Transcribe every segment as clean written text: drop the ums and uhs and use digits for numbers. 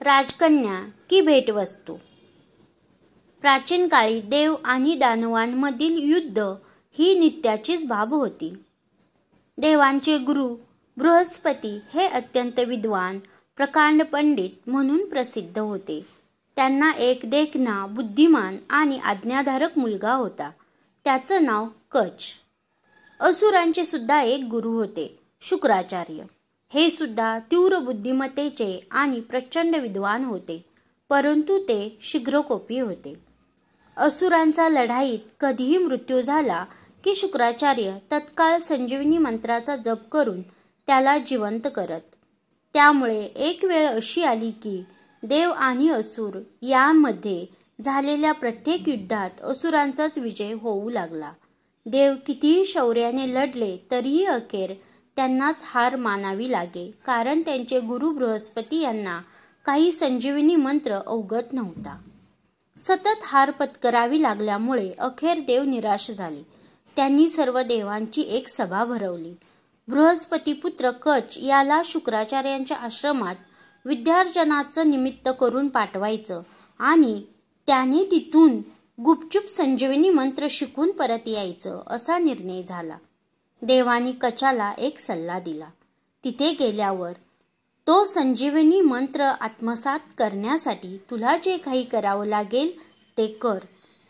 राजकन्या की भेटवस्तू. प्राचीन काळी देव आणि दानवांमधील युद्ध ही नित्याचीच बाब होती. देवांचे गुरु बृहस्पती हे अत्यंत विद्वान, प्रकांड पंडित म्हणून प्रसिद्ध होते. त्यांना एक देखणा, बुद्धिमान आणि आज्ञाधारक मुलगा होता. त्याचं नाव कच. असुरांचे सुद्धा एक गुरु होते, शुक्राचार्य. हे सुद्धा तीव्र बुद्धिमत्तेचे आणि प्रचंड विद्वान होते, परंतु ते शीघ्रकोपी होते. असुरांचा लढाईत कधीही मृत्यू झाला की शुक्राचार्य तत्काळ संजीवनी मंत्राचा जप करून त्याला जिवंत करत. त्यामुळे एक वेळ अशी आली की देव आणि असुर यामध्ये झालेल्या प्रत्येक युद्धात असुरांचाच विजय होऊ लागला. देव कितीही शौर्याने लढले तरीही अखेर त्यांनाच हार मानावी लागे, कारण त्यांचे गुरु बृहस्पती यांना काही संजीवनी मंत्र अवगत नव्हता. सतत हार पत्करावी लागल्यामुळे अखेर देव निराश झाले. त्यांनी सर्व देवांची एक सभा भरवली. बृहस्पतीपुत्र कच याला शुक्राचार्यांच्या आश्रमात विद्यार्जनाचं निमित्त करून पाठवायचं आणि त्याने तिथून गुपचूप संजीवनी मंत्र शिकून परत यायचं असा निर्णय झाला. देवानी कचाला एक सल्ला दिला. तिथे गेल्यावर तो संजीवनी मंत्र आत्मसात करण्यासाठी तुला जे काही करावं लागेल ते कर.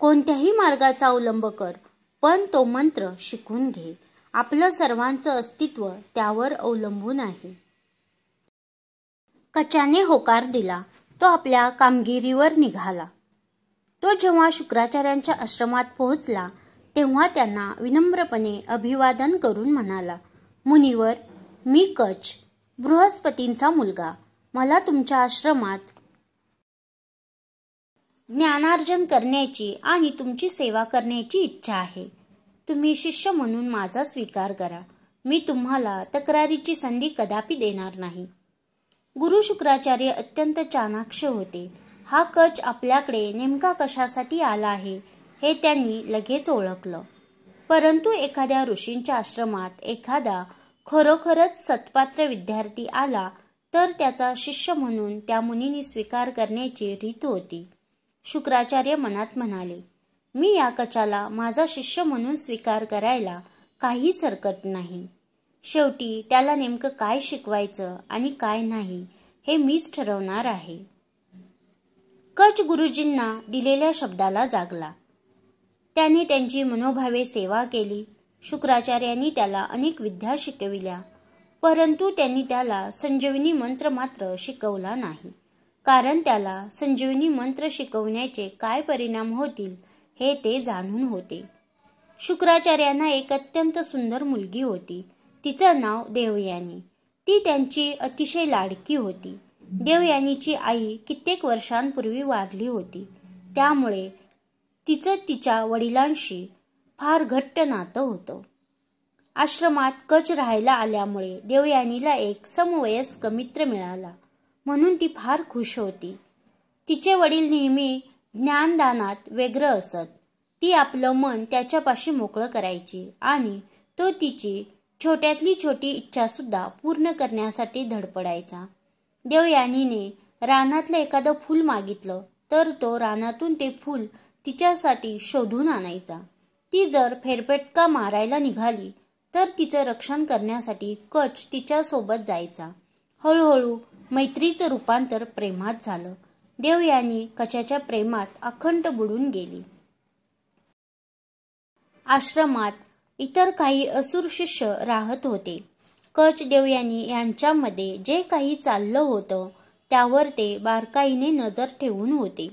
कोणत्याही मार्गाचा अवलंब कर, पण तो मंत्र शिकून घे. आपलं सर्वांचं अस्तित्व त्यावर अवलंबून आहे. कचाने होकार दिला. तो आपल्या कामगिरीवर निघाला. तो जेव्हा शुक्राचार्यांच्या आश्रमात पोहोचला तेव्हा त्यांना विनम्रपणे अभिवादन करून म्हणाला, मुनिवर, मी कच, बृहस्पतींचा मुलगा. मला तुमच्या आश्रमात ज्ञानार्जन करण्याची आणि तुमची सेवा करण्याची इच्छा आहे. तुम्ही शिष्य म्हणून माझा स्वीकार करा. मी तुम्हाला तक्रारीची संधी कदापि देणार नाही. गुरु शुक्राचार्य अत्यंत चाणाक्ष होते. हा कच आपल्याकडे नेमका कशासाठी आला आहे हे त्यांनी लगेच ओळखलं. परंतु एखाद्या ऋषींच्या आश्रमात एखादा खरोखरच सत्पात्र विद्यार्थी आला तर त्याचा शिष्य म्हणून त्या मुनीने स्वीकार करण्याची रीत होती. शुक्राचार्य मनात म्हणाले, मी या कचाला माझा शिष्य म्हणून स्वीकार करायला काहीच हरकत नाही. शेवटी त्याला नेमकं काय शिकवायचं आणि काय नाही हे मीच ठरवणार आहे. कच गुरुजींना दिलेल्या शब्दाला जागला. त्याने त्यांची मनोभावे सेवा केली. शुक्राचार्यांनी त्याला अनेक विद्या शिकविल्या, परंतु त्यांनी त्याला संजीवनी मंत्र मात्र शिकवला नाही, कारण त्याला संजीवनी मंत्र शिकवण्याचे काय परिणाम होतील हे ते जाणून होते. शुक्राचार्यांना एक अत्यंत सुंदर मुलगी होती. तिचं नाव देवयानी. ती त्यांची अतिशय लाडकी होती. देवयानीची आई कित्येक वर्षांपूर्वी वारली होती. त्यामुळे तिचं तिच्या वडिलांशी फार घट्ट नातं होतं. आश्रमात कच राहायला आल्यामुळे देवयानीला एक समवयस्क मित्र मिळाला, म्हणून ती फार खुश होती. तिचे वडील नेहमी ज्ञानदानात व्यग्र असत. ती आपलं मन त्याच्यापाशी मोकळं करायची आणि तो तिची छोट्यातली छोटी इच्छासुद्धा पूर्ण करण्यासाठी धडपडायचा. देवयानीने रानातलं एखादं फूल मागितलं तर तो रानातून ते फूल तिच्यासाठी शोधून आणायचा. ती जर फेरफटका मारायला निघाली तर तिचं रक्षण करण्यासाठी कच तिच्यासोबत जायचा. हळूहळू मैत्रीचं रूपांतर प्रेमात झालं. देवयानी कचाच्या प्रेमात अखंड बुडून गेली. आश्रमात इतर काही असुर शिष्य राहत होते. कच देवयानी यांच्यामध्ये जे काही चाललं होतं त्यावर ते बारकाईने नजर ठेवून होते.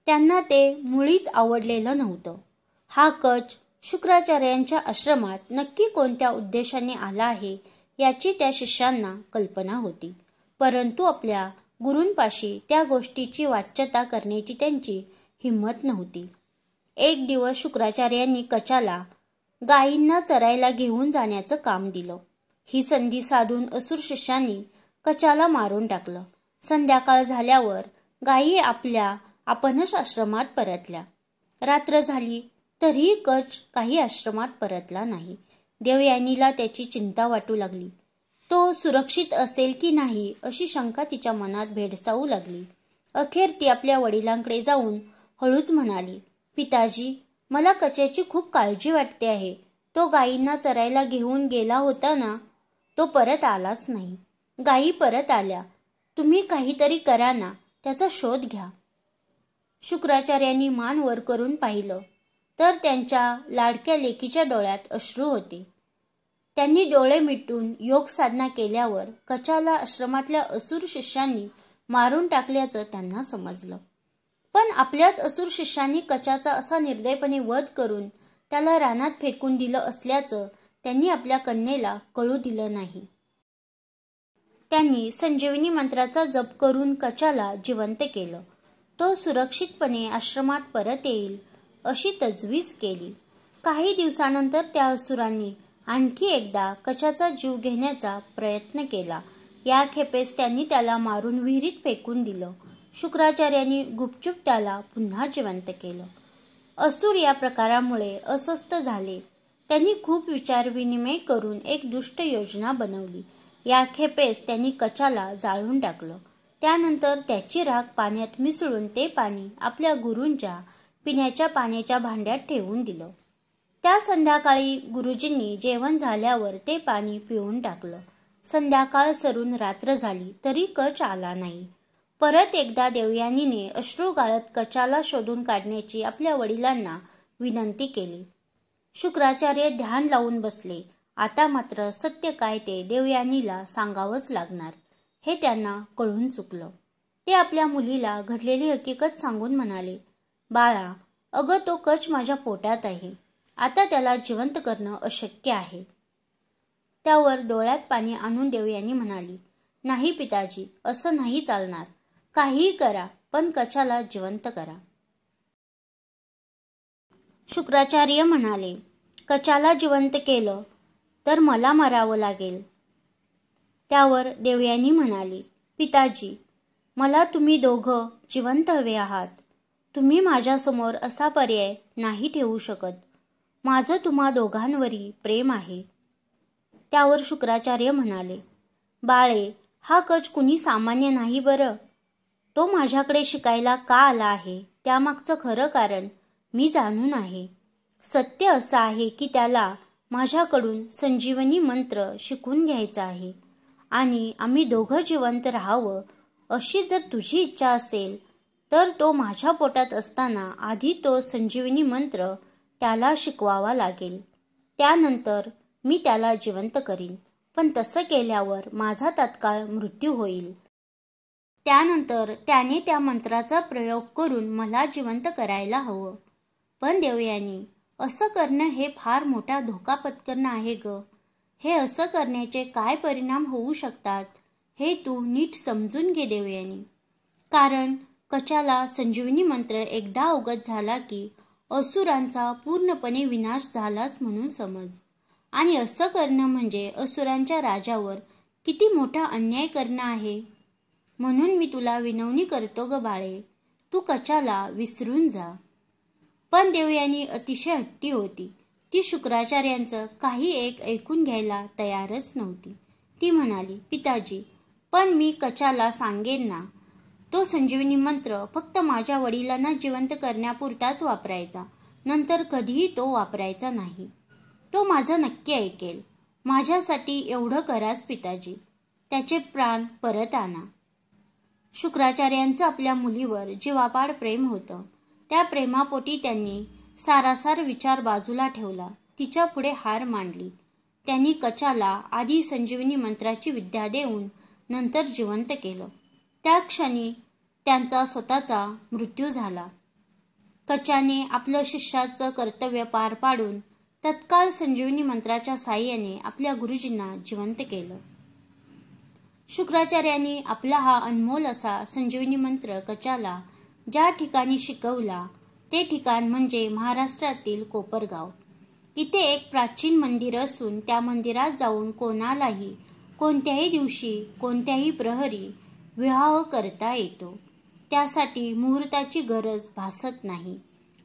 त्यांना ते मुळीच आवडलेलं नव्हतं. हा कच शुक्राचार्यांच्या आश्रमात नक्की कोणत्या उद्देशाने आला आहे याची त्या शिष्यांना कल्पना होती, परंतु आपल्या गुरूंपाशी त्या गोष्टीची वाच्यता करण्याची त्यांची हिंमत नव्हती. एक दिवस शुक्राचार्यांनी कचाला गायींना चरायला घेऊन जाण्याचं काम दिलं. ही संधी साधून असुर शिष्यांनी कचाला मारून टाकलं. संध्याकाळ झाल्यावर गायी आपणच आश्रमात परतल्या. रात्र झाली तरीही कच काही आश्रमात परतला नाही. देवयानीला त्याची चिंता वाटू लागली. तो सुरक्षित असेल की नाही अशी शंका तिच्या मनात भेडसावू लागली. अखेर ती आपल्या वडिलांकडे जाऊन हळूच म्हणाली, पिताजी, मला कच्याची खूप काळजी वाटते आहे. तो गायींना चरायला घेऊन गेला होता ना, तो परत आलाच नाही. गायी परत आल्या. तुम्ही काहीतरी करा ना, त्याचा शोध घ्या. शुक्राचार्यांनी मान वर करून पाहिलं तर त्यांच्या लाडक्या लेकीच्या डोळ्यात अश्रू होते. त्यांनी डोळे मिटून योग साधना केल्यावर कच्याला आश्रमातल्या असुर शिष्यांनी मारून टाकल्याचं त्यांना समजलं. पण आपल्याच असुर शिष्यांनी कच्याचा असा निर्दयपणे वध करून त्याला रानात फेकून दिलं असल्याचं त्यांनी आपल्या कन्येला कळू दिलं नाही. त्यांनी संजीवनी मंत्राचा जप करून कच्याला जिवंत केलं. तो सुरक्षितपणे आश्रमात परत येईल अशी तजवीज केली. काही दिवसानंतर त्या असुरांनी आणखी एकदा कच्याचा जीव घेण्याचा प्रयत्न केला. या खेपेस त्यांनी त्याला मारून विहिरीत फेकून दिलं. शुक्राचार्यांनी गुपचूप त्याला पुन्हा जिवंत केलं. असुर या प्रकारामुळे अस्वस्थ झाले. त्यांनी खूप विचारविनिमय करून एक दुष्ट योजना बनवली. या खेपेस त्यांनी कच्याला जाळून टाकलं. त्यानंतर त्याची राख पाण्यात मिसळून ते पाणी आपल्या गुरूंच्या पिण्याच्या पाण्याच्या भांड्यात ठेवून दिलं. त्या संध्याकाळी गुरुजींनी जेवण झाल्यावर ते पाणी पिऊन टाकलं. संध्याकाळ सरून रात्र झाली तरी कच आला नाही. परत एकदा देवयानीने अश्रू गाळत कच्याला शोधून काढण्याची आपल्या वडिलांना विनंती केली. शुक्राचार्य ध्यान लावून बसले. आता मात्र सत्य काय ते देवयानीला सांगावंच लागणार हे त्यांना कळून चुकलं. ते आपल्या मुलीला घडलेली हकीकत सांगून म्हणाले, बाळा, अगं तो कच माझ्या पोटात आहे. आता त्याला जिवंत करणं अशक्य आहे. त्यावर डोळ्यात पाणी आणून देवयानी म्हणाली, नाही पिताजी, असं नाही चालणार. काहीही करा, पण कच्याला जिवंत करा. शुक्राचार्य म्हणाले, कच्याला जिवंत केलं तर मला मरावं लागेल. त्यावर देवयानी म्हणाली, पिताजी, मला तुम्ही दोघं जिवंत हवे आहात. तुम्ही माझ्यासमोर असा पर्याय नाही ठेवू शकत. माझं तुम्हा दोघांवरही प्रेम आहे. त्यावर शुक्राचार्य म्हणाले, बाळे, हा कच कुणी सामान्य नाही बरं. तो माझ्याकडे शिकायला का आला आहे त्यामागचं खरं कारण मी जाणून आहे. सत्य असं आहे की त्याला माझ्याकडून संजीवनी मंत्र शिकून घ्यायचा आहे आणि आम्ही दोघं जिवंत राहावं अशी जर तुझी इच्छा असेल तर तो माझ्या पोटात असताना आधी तो संजीवनी मंत्र त्याला शिकवावा लागेल. त्यानंतर मी त्याला जिवंत करीन. पण तसं केल्यावर माझा तात्काळ मृत्यू होईल. त्यानंतर त्याने त्या मंत्राचा प्रयोग करून मला जिवंत करायला हवं. पण देवयानी, असं करणं हे फार मोठा धोका पत्करणं आहे ग. हे असं करण्याचे काय परिणाम होऊ शकतात हे तू नीट समजून घे देवयानी. कारण कच्याला संजीवनी मंत्र एकदा अवगत झाला की असुरांचा पूर्णपणे विनाश झालाच म्हणून समज. आणि असं करणं म्हणजे असुरांच्या राजावर किती मोठा अन्याय करणं आहे. म्हणून मी तुला विनवणी करतो ग बाळे, तू कच्याला विसरून जा. पण देवयानी अतिशय हट्टी होती. ती शुक्राचार्यांचं काही एक ऐकून घ्यायला तयारच नव्हती. ती म्हणाली, पिताजी, पण मी कच्याला सांगेन ना, तो संजीवनी मंत्र फक्त माझ्या वडिलांना जिवंत करण्यापुरताच वापरायचा, नंतर कधीही तो वापरायचा नाही. तो माझं नक्की ऐकेल. माझ्यासाठी एवढं कराच पिताजी, त्याचे प्राण परत आणा. शुक्राचार्यांचं आपल्या मुलीवर जीवापाड प्रेम होतं. त्या प्रेमापोटी त्यांनी सारासार विचार बाजूला ठेवला. तिच्या पुढे हार मांडली. त्यांनी कच्याला आधी संजीवनी मंत्राची विद्या देऊन नंतर जिवंत केलं. त्या क्षणी त्यांचा स्वतःचा मृत्यू झाला. कच्याने आपलं शिष्याचं कर्तव्य पार पाडून तत्काळ संजीवनी मंत्राच्या साहाय्याने आपल्या गुरुजींना जिवंत केलं. शुक्राचार्यांनी आपला हा अनमोल असा संजीवनी मंत्र कच्याला ज्या ठिकाणी शिकवला ते ठिकाण म्हणजे महाराष्ट्रातील कोपरगाव. इथे एक प्राचीन मंदिर असून त्या मंदिरात जाऊन कोणालाही कोणत्याही दिवशी कोणत्याही प्रहरी विवाह करता येतो. त्यासाठी मुहूर्ताची गरज भासत नाही.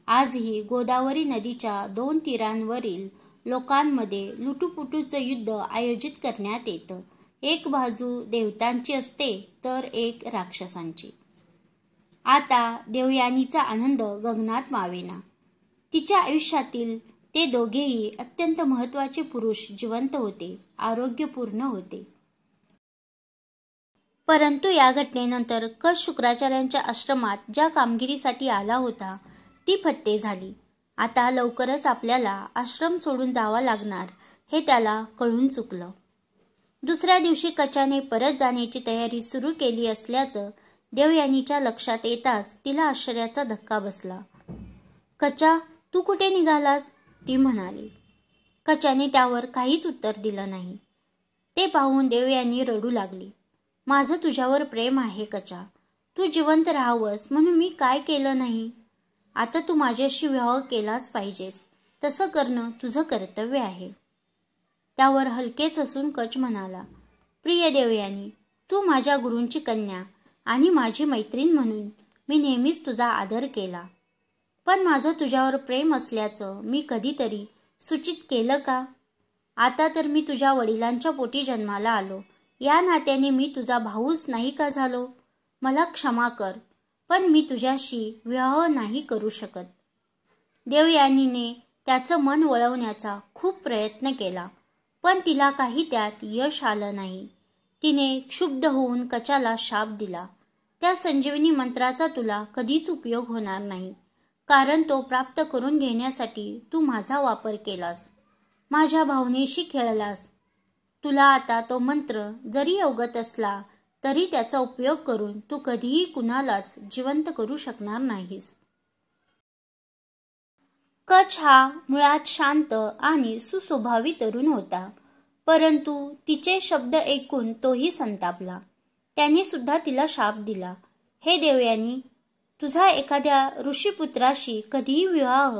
आजही गोदावरी नदीच्या 2 तीरांवरील लोकांमध्ये लुटूपुटूचं युद्ध आयोजित करण्यात येतं. एक बाजू देवतांची असते तर एक राक्षसांची. आता देवयानीचा आनंद गगनात मावेना. तिच्या आयुष्यातील ते दोघेही अत्यंत महत्त्वाचे पुरुष जिवंत होते, आरोग्यपूर्ण होते. परंतु या घटनेनंतर कच शुक्राचार्यांच्या आश्रमात ज्या कामगिरीसाठी आला होता ती फत्ते झाली. आता लवकरच आपल्याला आश्रम सोडून जावं लागणार हे त्याला कळून चुकलं. दुसऱ्या दिवशी कचाने परत जाण्याची तयारी सुरू केली असल्याचं देवयानीच्या लक्षात येताच तिला आश्चर्याचा धक्का बसला. कचा, तू कुठे निघालास? ती म्हणाली. कचाने त्यावर काहीच उत्तर दिलं नाही. ते पाहून देवयानी रडू लागली. माझं तुझ्यावर प्रेम आहे कचा. तू जिवंत राहावंस म्हणून मी काय केलं नाही? आता तू माझ्याशी विवाह केलाच पाहिजेस. तसं करणं तुझं कर्तव्य आहे. त्यावर हलकेच हसून कच म्हणाला, प्रिय देवयानी, तू माझ्या गुरूंची कन्या आणि माझी मैत्रीण म्हणून मी नेहमीच तुझा आदर केला. पण माझं तुझ्यावर प्रेम असल्याचं मी कधीतरी सूचित केलं का? आता तर मी तुझ्या वडिलांच्या पोटी जन्माला आलो. या नात्याने मी तुझा भाऊच नाही का झालो? मला क्षमा कर, पण मी तुझ्याशी विवाह नाही करू शकत. देवयानीने त्याचं मन वळवण्याचा खूप प्रयत्न केला, पण तिला काही त्यात यश आलं नाही. तिने क्षुब्ध होऊन कचाला शाप दिला. त्या संजीवनी मंत्राचा तुला कधीच उपयोग होणार नाही, कारण तो प्राप्त करून घेण्यासाठी तू माझा वापर केलास, माझ्या भावनेशी खेळलास. तुला आता तो मंत्र जरी अवगत असला तरी त्याचा उपयोग करून तू कधीही कुणालाच जिवंत करू शकणार नाहीस. कच हा मुळात शांत आणि सुस्वभावी तरुण होता, परंतु तिचे शब्द ऐकून तोही संतापला. त्याने सुद्धा तिला शाप दिला. हे देवयानी, तुझा एखाद्या ऋषीपुत्राशी कधीही विवाह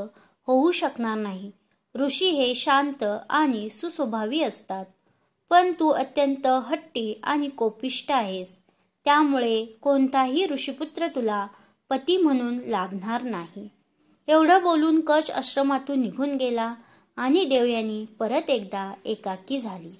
होऊ शकणार नाही. ऋषी हे शांत आणि सुस्वभावी असतात, पण तू अत्यंत हट्टी आणि कोपिष्ट आहेस. त्यामुळे कोणताही ऋषीपुत्र तुला पती म्हणून लाभणार नाही. एवढं बोलून कच आश्रमातून निघून गेला आणि देवयानी परत एकदा एकाकी झाली.